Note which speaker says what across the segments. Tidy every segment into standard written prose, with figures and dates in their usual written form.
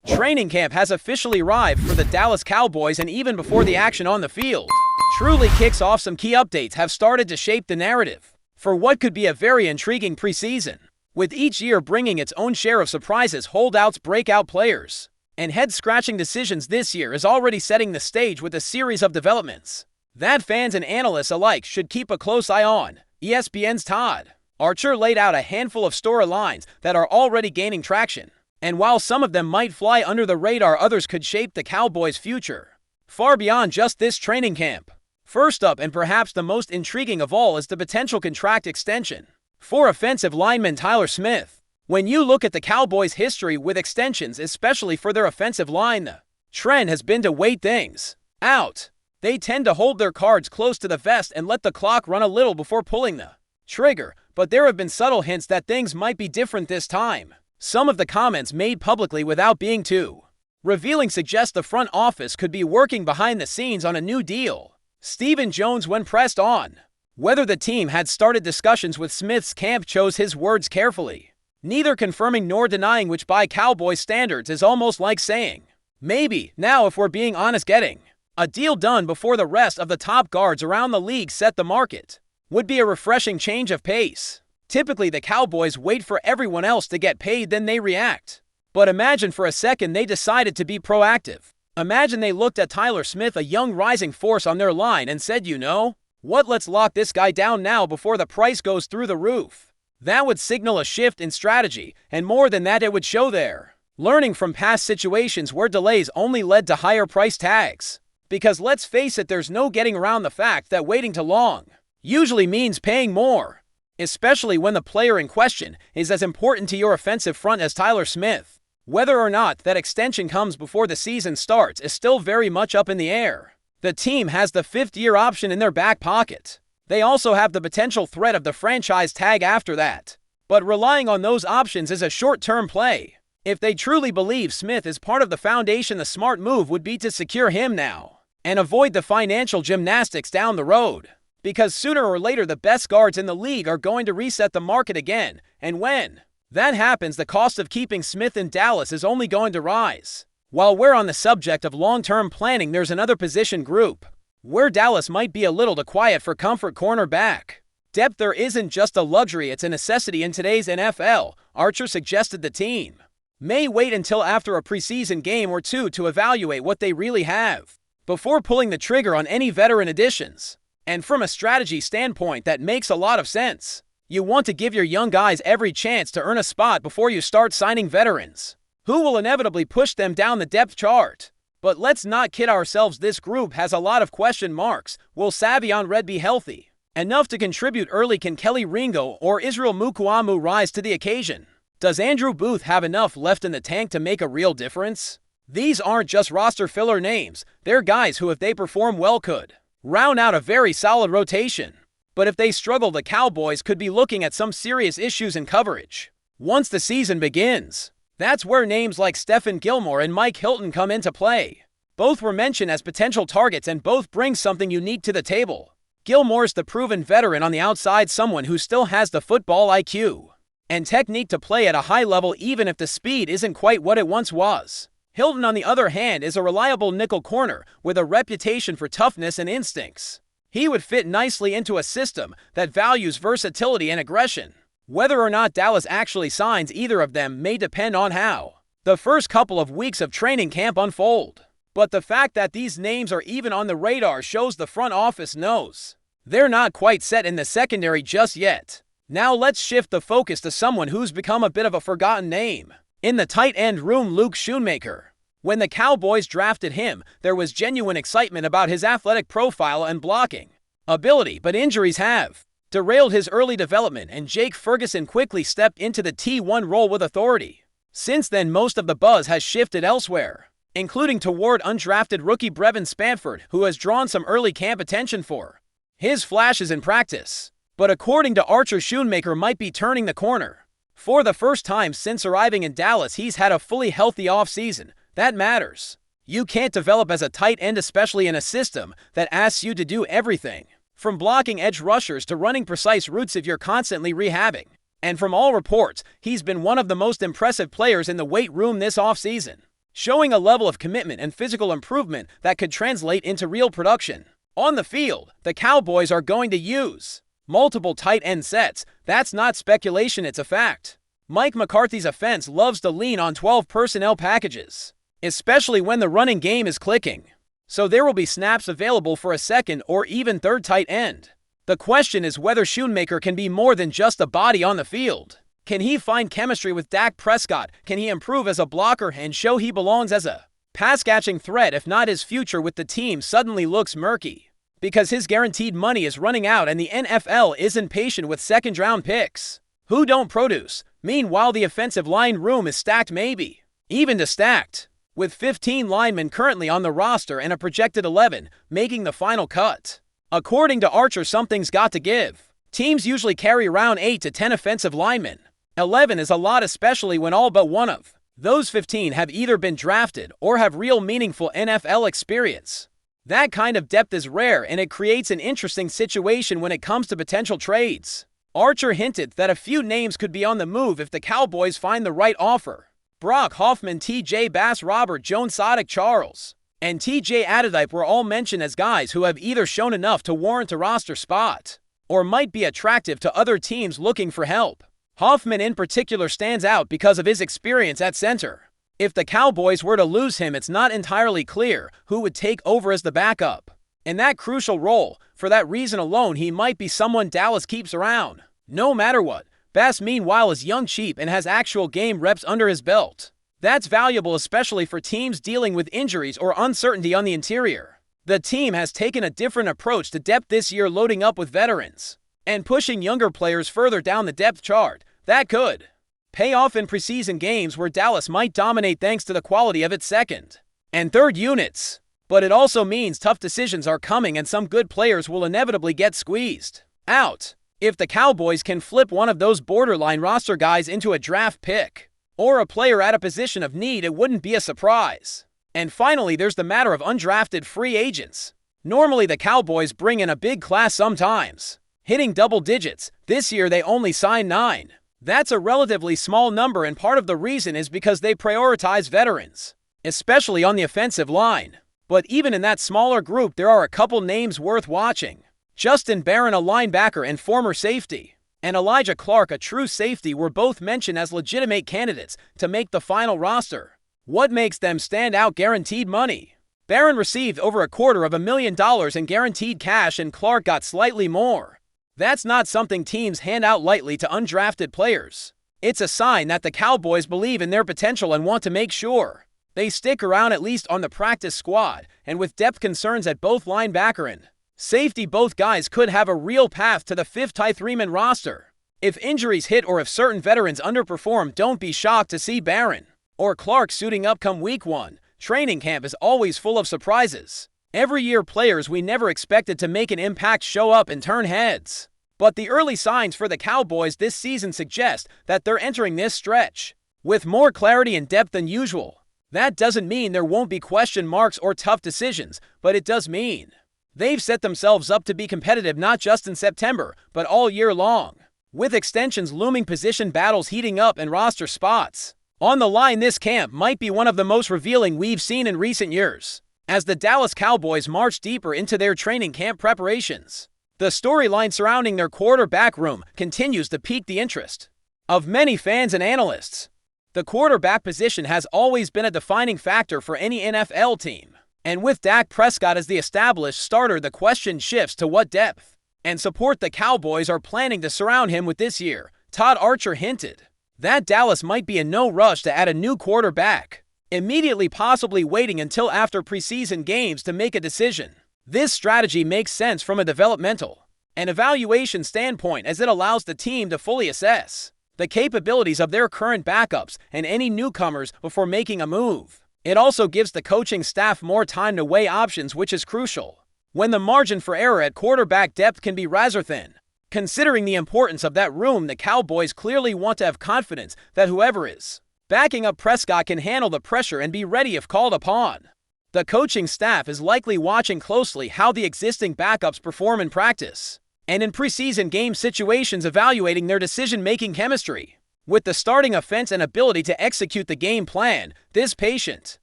Speaker 1: Training camp has officially arrived for the Dallas Cowboys, and even before the action on the field truly kicks off, some key updates have started to shape the narrative for what could be a very intriguing preseason, with each year bringing its own share of surprises, holdouts, breakout players, and head-scratching decisions. This year is already setting the stage with a series of developments that fans and analysts alike should keep a close eye on. ESPN's Todd Archer laid out a handful of storylines that are already gaining traction, and while some of them might fly under the radar, others could shape the Cowboys' future far beyond just this training camp. First up, and perhaps the most intriguing of all, is the potential contract extension for offensive lineman Tyler Smith. When you look at the Cowboys' history with extensions, especially for their offensive line, the trend has been to wait things out. They tend to hold their cards close to the vest and let the clock run a little before pulling the trigger, but there have been subtle hints that things might be different this time. Some of the comments made publicly without being too revealing suggest the front office could be working behind the scenes on a new deal. Stephen Jones, when pressed on whether the team had started discussions with Smith's camp, chose his words carefully, neither confirming nor denying, which by Cowboys standards is almost like saying, maybe. Now, if we're being honest, getting a deal done before the rest of the top guards around the league set the market would be a refreshing change of pace. Typically, the Cowboys wait for everyone else to get paid, then they react. But imagine for a second they decided to be proactive. Imagine they looked at Tyler Smith, a young rising force on their line, and said, you know what, let's lock this guy down now before the price goes through the roof. That would signal a shift in strategy, and more than that, it would show they're learning from past situations where delays only led to higher price tags. Because let's face it, there's no getting around the fact that waiting too long usually means paying more, especially when the player in question is as important to your offensive front as Tyler Smith. Whether or not that extension comes before the season starts is still very much up in the air. The team has the 5th-year option in their back pocket. They also have the potential threat of the franchise tag after that. But relying on those options is a short-term play. If they truly believe Smith is part of the foundation, the smart move would be to secure him now and avoid the financial gymnastics down the road. Because sooner or later, the best guards in the league are going to reset the market again, and when that happens, the cost of keeping Smith in Dallas is only going to rise. While we're on the subject of long-term planning, there's another position group where Dallas might be a little too quiet for comfort: cornerback. Depth there isn't just a luxury, it's a necessity in today's NFL. Archer suggested the team may wait until after a preseason game or two to evaluate what they really have before pulling the trigger on any veteran additions. And from a strategy standpoint, that makes a lot of sense. You want to give your young guys every chance to earn a spot before you start signing veterans who will inevitably push them down the depth chart. But let's not kid ourselves, this group has a lot of question marks. Will Savion Red be healthy enough to contribute early? Can Kelly Ringo or Israel Mukuamu rise to the occasion? Does Andrew Booth have enough left in the tank to make a real difference? These aren't just roster filler names. They're guys who, if they perform well, could round out a very solid rotation. But if they struggle, the Cowboys could be looking at some serious issues in coverage once the season begins. That's where names like Stephon Gilmore and Mike Hilton come into play. Both were mentioned as potential targets, and both bring something unique to the table. Gilmore's the proven veteran on the outside, someone who still has the football IQ and technique to play at a high level even if the speed isn't quite what it once was. Hilton, on the other hand, is a reliable nickel corner with a reputation for toughness and instincts. He would fit nicely into a system that values versatility and aggression. Whether or not Dallas actually signs either of them may depend on how the first couple of weeks of training camp unfold. But the fact that these names are even on the radar shows the front office knows they're not quite set in the secondary just yet. Now let's shift the focus to someone who's become a bit of a forgotten name in the tight end room: Luke Schoonmaker. When the Cowboys drafted him, there was genuine excitement about his athletic profile and blocking ability, but injuries have derailed his early development, and Jake Ferguson quickly stepped into the T1 role with authority. Since then, most of the buzz has shifted elsewhere, including toward undrafted rookie Brevin Spanford, who has drawn some early camp attention for his flashes in practice. But according to Archer, Schoonmaker might be turning the corner. For the first time since arriving in Dallas, he's had a fully healthy offseason. That matters. You can't develop as a tight end, especially in a system that asks you to do everything from blocking edge rushers to running precise routes, if you're constantly rehabbing. And from all reports, he's been one of the most impressive players in the weight room this offseason. showing a level of commitment and physical improvement that could translate into real production. On the field, the Cowboys are going to use multiple tight end sets. That's not speculation, it's a fact. Mike McCarthy's offense loves to lean on 12 personnel packages, especially when the running game is clicking. So there will be snaps available for a second or even third tight end. The question is whether Schoonmaker can be more than just a body on the field. Can he find chemistry with Dak Prescott? Can he improve as a blocker and show he belongs as a pass-catching threat? If not, his future with the team suddenly looks murky, because his guaranteed money is running out and the NFL isn't patient with second-round picks who don't produce. Meanwhile, the offensive line room is stacked, maybe even stacked, with 15 linemen currently on the roster and a projected 11 making the final cut. According to Archer, something's got to give. Teams usually carry around 8 to 10 offensive linemen. 11 is a lot, especially when all but one of those 15 have either been drafted or have real meaningful NFL experience. That kind of depth is rare, and it creates an interesting situation when it comes to potential trades. Archer hinted that a few names could be on the move if the Cowboys find the right offer. Brock Hoffman, T.J. Bass, Robert Jones, Sadiq Charles, and T.J. Adedipe were all mentioned as guys who have either shown enough to warrant a roster spot or might be attractive to other teams looking for help. Hoffman in particular stands out because of his experience at center. If the Cowboys were to lose him, it's not entirely clear who would take over as the backup in that crucial role. For that reason alone, he might be someone Dallas keeps around, no matter what. Bass, meanwhile, is young, cheap, and has actual game reps under his belt. That's valuable, especially for teams dealing with injuries or uncertainty on the interior. The team has taken a different approach to depth this year, loading up with veterans and pushing younger players further down the depth chart. That could pay off in preseason games where Dallas might dominate thanks to the quality of its second and third units. But it also means tough decisions are coming and some good players will inevitably get squeezed out. If the Cowboys can flip one of those borderline roster guys into a draft pick or a player at a position of need, it wouldn't be a surprise. And finally, there's the matter of undrafted free agents. Normally, the Cowboys bring in a big class sometimes, hitting double digits. This year, they only signed 9. That's a relatively small number, and part of the reason is because they prioritize veterans, especially on the offensive line. But even in that smaller group, there are a couple names worth watching. Justin Barron, a linebacker and former safety, and Elijah Clark, a true safety, were both mentioned as legitimate candidates to make the final roster. What makes them stand out? Guaranteed money. Barron received over $250,000 in guaranteed cash, and Clark got slightly more. That's not something teams hand out lightly to undrafted players. It's a sign that the Cowboys believe in their potential and want to make sure they stick around, at least on the practice squad. And with depth concerns at both linebacker and safety, both guys could have a real path to the 5th 3-man roster. If injuries hit or if certain veterans underperform, don't be shocked to see Barron or Clark suiting up come week 1. Training camp is always full of surprises. Every year, players we never expected to make an impact show up and turn heads. But the early signs for the Cowboys this season suggest that they're entering this stretch with more clarity and depth than usual. That doesn't mean there won't be question marks or tough decisions, but it does mean they've set themselves up to be competitive not just in September, but all year long. With extensions looming, position battles heating up, and roster spots on the line, this camp might be one of the most revealing we've seen in recent years. As the Dallas Cowboys march deeper into their training camp preparations, the storyline surrounding their quarterback room continues to pique the interest of many fans and analysts. The quarterback position has always been a defining factor for any NFL team, and with Dak Prescott as the established starter, the question shifts to what depth and support the Cowboys are planning to surround him with this year. Todd Archer hinted that Dallas might be in no rush to add a new quarterback immediately, possibly waiting until after preseason games to make a decision. This strategy makes sense from a developmental and evaluation standpoint, as it allows the team to fully assess the capabilities of their current backups and any newcomers before making a move. It also gives the coaching staff more time to weigh options, which is crucial when the margin for error at quarterback depth can be razor thin. Considering the importance of that room, the Cowboys clearly want to have confidence that whoever is backing up Prescott can handle the pressure and be ready if called upon. The coaching staff is likely watching closely how the existing backups perform in practice and in preseason game situations, evaluating their decision-making chemistry with the starting offense and ability to execute the game plan. This patient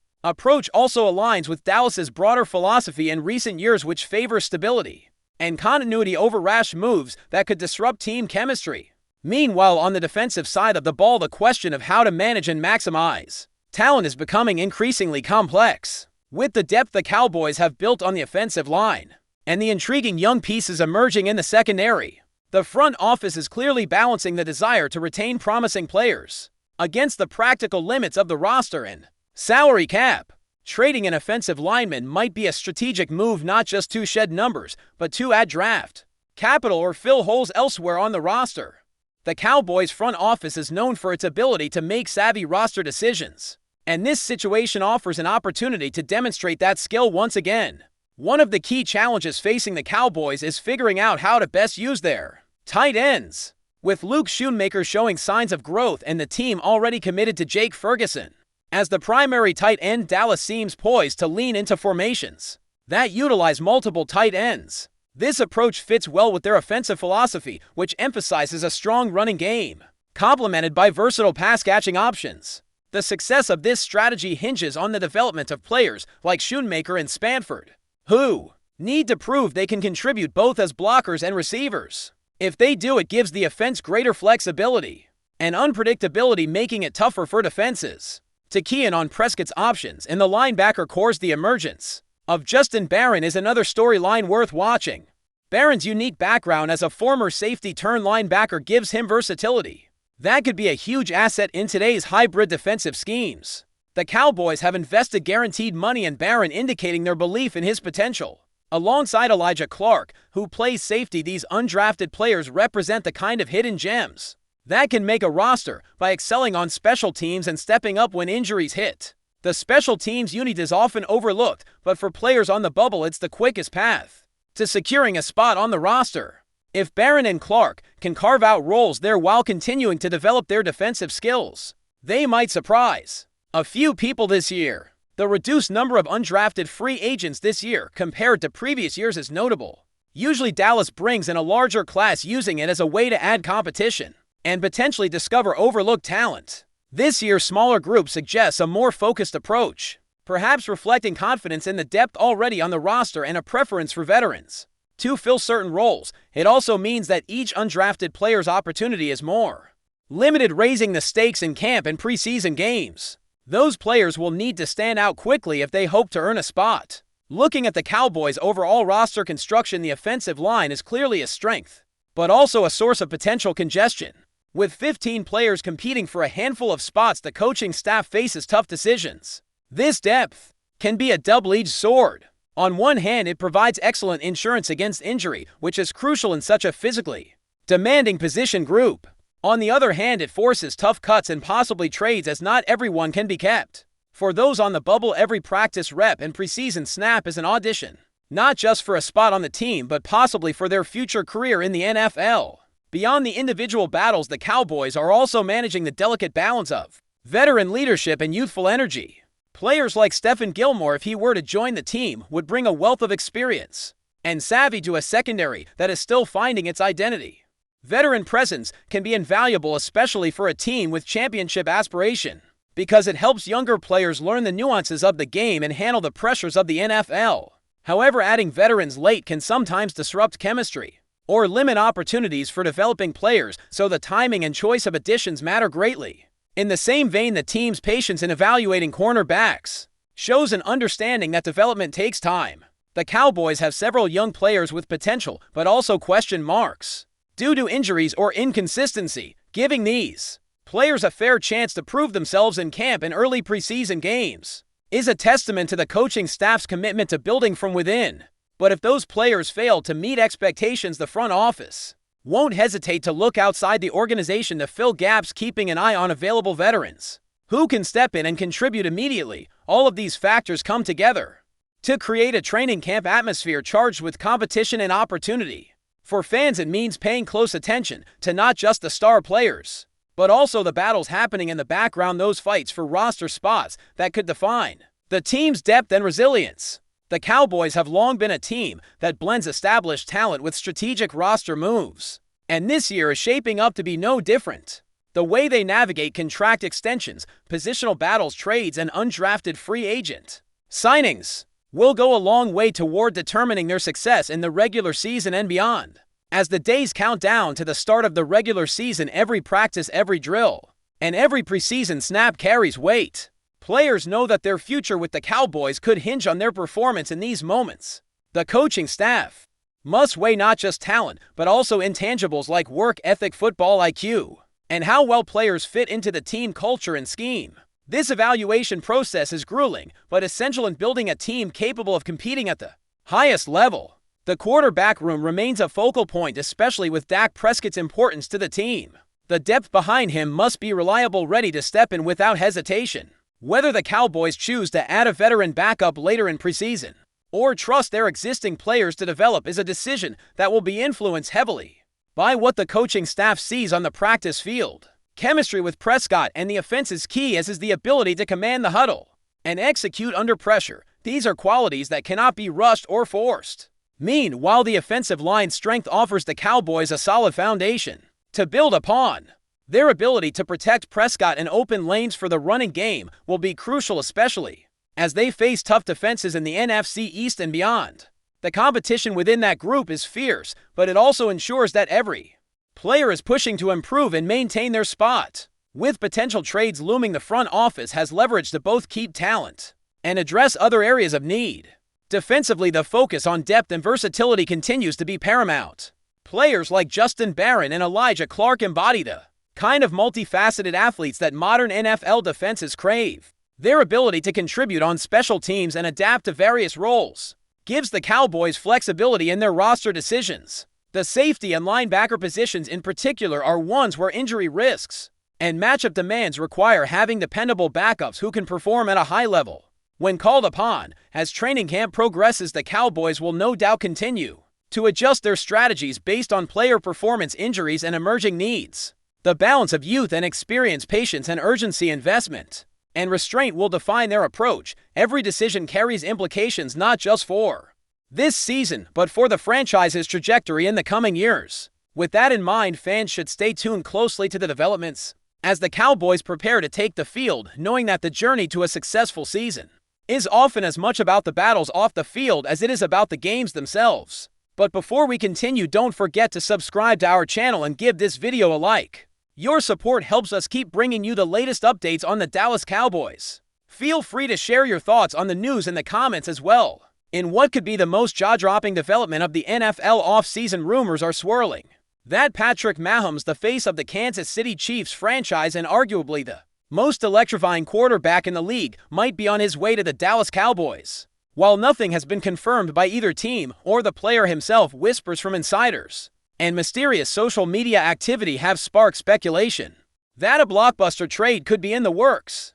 Speaker 1: approach also aligns with Dallas's broader philosophy in recent years, which favors stability and continuity over rash moves that could disrupt team chemistry. Meanwhile, on the defensive side of the ball, the question of how to manage and maximize talent is becoming increasingly complex. With the depth the Cowboys have built on the offensive line and the intriguing young pieces emerging in the secondary, the front office is clearly balancing the desire to retain promising players against the practical limits of the roster and salary cap. Trading an offensive lineman might be a strategic move, not just to shed numbers, but to add draft capital or fill holes elsewhere on the roster. The Cowboys front office is known for its ability to make savvy roster decisions, and this situation offers an opportunity to demonstrate that skill once again. One of the key challenges facing the Cowboys is figuring out how to best use their tight ends, with Luke Schoonmaker showing signs of growth and the team already committed to Jake Ferguson as the primary tight end. Dallas seems poised to lean into formations that utilize multiple tight ends. This approach fits well with their offensive philosophy, which emphasizes a strong running game, complemented by versatile pass-catching options. The success of this strategy hinges on the development of players like Schoonmaker and Spanford, who need to prove they can contribute both as blockers and receivers. If they do, it gives the offense greater flexibility and unpredictability, making it tougher for defenses to key in on Prescott's options. In the linebacker corps, the emergence of Justin Barron is another storyline worth watching. Barron's unique background as a former safety-turned-linebacker gives him versatility that could be a huge asset in today's hybrid defensive schemes. The Cowboys have invested guaranteed money in Barron, indicating their belief in his potential. Alongside Elijah Clark, who plays safety, these undrafted players represent the kind of hidden gems that can make a roster by excelling on special teams and stepping up when injuries hit. The special teams unit is often overlooked, but for players on the bubble, it's the quickest path to securing a spot on the roster. If Barron and Clark can carve out roles there while continuing to develop their defensive skills, they might surprise a few people this year. The reduced number of undrafted free agents this year compared to previous years is notable. Usually Dallas brings in a larger class, using it as a way to add competition and potentially discover overlooked talent. This year's smaller group suggests a more focused approach, perhaps reflecting confidence in the depth already on the roster and a preference for veterans to fill certain roles. It also means that each undrafted player's opportunity is more limited, raising the stakes in camp and preseason games. Those players will need to stand out quickly if they hope to earn a spot. Looking at the Cowboys' overall roster construction, the offensive line is clearly a strength, but also a source of potential congestion. With 15 players competing for a handful of spots, the coaching staff faces tough decisions. This depth can be a double-edged sword. On one hand, it provides excellent insurance against injury, which is crucial in such a physically demanding position group. On the other hand, it forces tough cuts and possibly trades, as not everyone can be kept. For those on the bubble, every practice rep and preseason snap is an audition, not just for a spot on the team, but possibly for their future career in the NFL. Beyond the individual battles, the Cowboys are also managing the delicate balance of veteran leadership and youthful energy. Players like Stephon Gilmore, if he were to join the team, would bring a wealth of experience and savvy to a secondary that is still finding its identity. Veteran presence can be invaluable, especially for a team with championship aspiration, because it helps younger players learn the nuances of the game and handle the pressures of the NFL. However, adding veterans late can sometimes disrupt chemistry or limit opportunities for developing players, so the timing and choice of additions matter greatly. In the same vein, the team's patience in evaluating cornerbacks shows an understanding that development takes time. The Cowboys have several young players with potential, but also question marks due to injuries or inconsistency, giving these players a fair chance to prove themselves in camp and early preseason games is a testament to the coaching staff's commitment to building from within. But if those players fail to meet expectations, the front office won't hesitate to look outside the organization to fill gaps, keeping an eye on available veterans who can step in and contribute immediately. All of these factors come together to create a training camp atmosphere charged with competition and opportunity. For fans, it means paying close attention to not just the star players, but also the battles happening in the background, those fights for roster spots that could define the team's depth and resilience. The Cowboys have long been a team that blends established talent with strategic roster moves, and this year is shaping up to be no different. The way they navigate contract extensions, positional battles, trades, and undrafted free agent signings will go a long way toward determining their success in the regular season and beyond. As the days count down to the start of the regular season, every practice, every drill, and every preseason snap carries weight. Players know that their future with the Cowboys could hinge on their performance in these moments. The coaching staff must weigh not just talent, but also intangibles like work ethic, football IQ, and how well players fit into the team culture and scheme. This evaluation process is grueling, but essential in building a team capable of competing at the highest level. The quarterback room remains a focal point, especially with Dak Prescott's importance to the team. The depth behind him must be reliable, ready to step in without hesitation. Whether the Cowboys choose to add a veteran backup later in preseason or trust their existing players to develop is a decision that will be influenced heavily by what the coaching staff sees on the practice field. Chemistry with Prescott and the offense is key, as is the ability to command the huddle and execute under pressure. These are qualities that cannot be rushed or forced. Meanwhile, the offensive line's strength offers the Cowboys a solid foundation to build upon. Their ability to protect Prescott and open lanes for the running game will be crucial, especially as they face tough defenses in the NFC East and beyond. The competition within that group is fierce, but it also ensures that every player is pushing to improve and maintain their spot. With potential trades looming, the front office has leverage to both keep talent and address other areas of need. Defensively, the focus on depth and versatility continues to be paramount. Players like Justin Barron and Elijah Clark embody the kind of multifaceted athletes that modern NFL defenses crave. Their ability to contribute on special teams and adapt to various roles gives the Cowboys flexibility in their roster decisions. The safety and linebacker positions in particular are ones where injury risks and matchup demands require having dependable backups who can perform at a high level when called upon. As training camp progresses, the Cowboys will no doubt continue to adjust their strategies based on player performance, injuries, and emerging needs. The balance of youth and experience, patience and urgency, investment and restraint will define their approach. Every decision carries implications not just for this season, but for the franchise's trajectory in the coming years. With that in mind, fans should stay tuned closely to the developments as the Cowboys prepare to take the field, knowing that the journey to a successful season is often as much about the battles off the field as it is about the games themselves. But before we continue, don't forget to subscribe to our channel and give this video a like. Your support helps us keep bringing you the latest updates on the Dallas Cowboys. Feel free to share your thoughts on the news in the comments as well. In what could be the most jaw-dropping development of the NFL offseason, rumors are swirling that Patrick Mahomes, the face of the Kansas City Chiefs franchise and arguably the most electrifying quarterback in the league, might be on his way to the Dallas Cowboys. While nothing has been confirmed by either team or the player himself, whispers from insiders and mysterious social media activity have sparked speculation that a blockbuster trade could be in the works.